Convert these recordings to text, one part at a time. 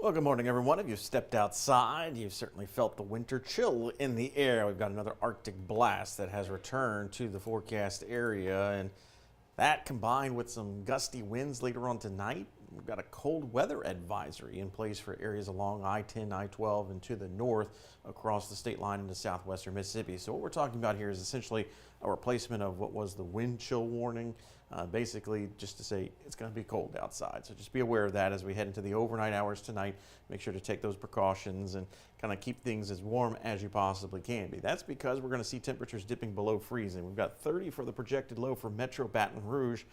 Well, good morning, everyone. If you've stepped outside, you've certainly felt the winter chill in the air. We've got another Arctic blast that has returned to the forecast area, and that combined with some gusty winds later on tonight, we've got a cold weather advisory in place for areas along I-10, I-12, and to the north across the state line into southwestern Mississippi. So what we're talking about here is essentially a replacement of what was the wind chill warning, basically just to say it's going to be cold outside. So just be aware of that as we head into the overnight hours tonight. Make sure to take those precautions and kind of keep things as warm as you possibly can be. That's because we're going to see temperatures dipping below freezing. We've got 30 for the projected low for Metro Baton Rouge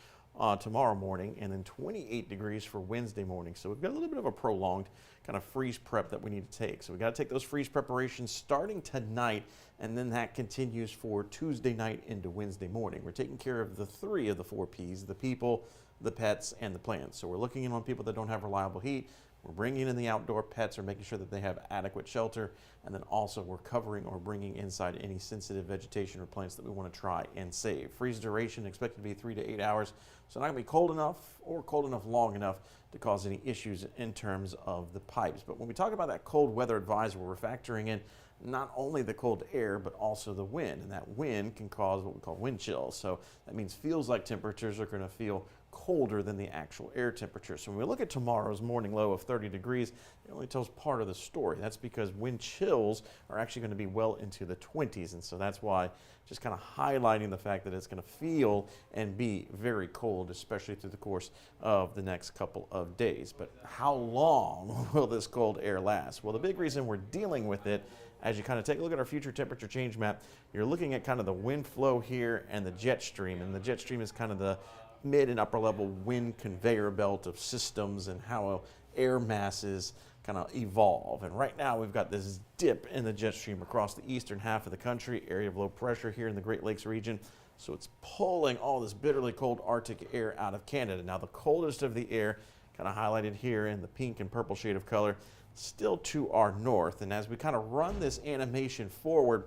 tomorrow morning, and then 28 degrees for Wednesday morning. So we've got a little bit of a prolonged kind of freeze prep that we need to take. So we got to take those freeze preparations starting tonight, and then that continues for Tuesday night into Wednesday morning. We're taking care of the 3 of the 4 P's: the people, the pets, and the plants. So we're looking in on people that don't have reliable heat. We're bringing in the outdoor pets or making sure that they have adequate shelter. And then also we're covering or bringing inside any sensitive vegetation or plants that we want to try and save. Freeze duration expected to be 3 to 8 hours. So not going to be cold enough or cold enough long enough to cause any issues in terms of the pipes. But when we talk about that cold weather advisory, we're factoring in not only the cold air, but also the wind. And that wind can cause what we call wind chill. So that means feels like temperatures are going to feel colder than the actual air temperature. So when we look at tomorrow's morning low of 30 degrees, it only tells part of the story. That's because wind chills are actually going to be well into the 20s. And so that's why just kind of highlighting the fact that it's going to feel and be very cold, especially through the course of the next couple of days. But how long will this cold air last? Well, the big reason we're dealing with it, as you kind of take a look at our future temperature change map, you're looking at kind of the wind flow here and the jet stream. And the jet stream is kind of the mid and upper level wind conveyor belt of systems and how air masses kind of evolve. And right now we've got this dip in the jet stream across the eastern half of the country, area of low pressure here in the Great Lakes region. So it's pulling all this bitterly cold Arctic air out of Canada. Now the coldest of the air, kind of highlighted here in the pink and purple shade of color, still to our north. And as we kind of run this animation forward,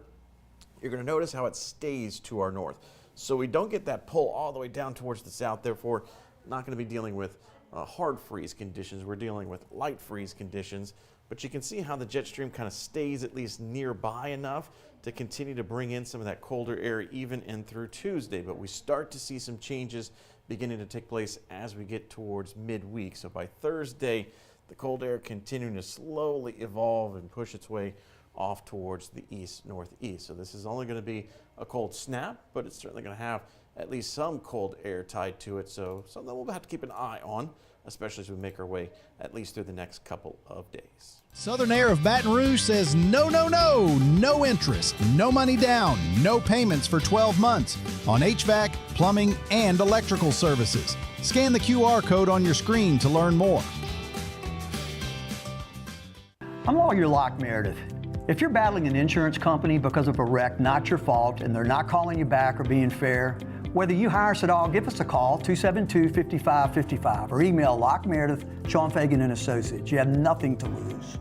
you're going to notice how it stays to our north. So we don't get that pull all the way down towards the south, therefore not going to be dealing with hard freeze conditions. We're dealing with light freeze conditions, but you can see how the jet stream kind of stays at least nearby enough to continue to bring in some of that colder air even in through Tuesday. But we start to see some changes beginning to take place as we get towards midweek. So by Thursday, the cold air continuing to slowly evolve and push its way off towards the east-northeast. So this is only going to be a cold snap, but it's certainly going to have at least some cold air tied to it. So something we'll have to keep an eye on, especially as we make our way at least through the next couple of days. Southern Air of Baton Rouge says no, no, no, no interest, no money down, no payments for 12 months on HVAC, plumbing, and electrical services. Scan the QR code on your screen to learn more. I'm Lawyer Locke Meredith. If you're battling an insurance company because of a wreck not your fault and they're not calling you back or being fair, whether you hire us at all, give us a call, 272-5555, or email Locke Meredith, Sean Fagan and Associates. You have nothing to lose.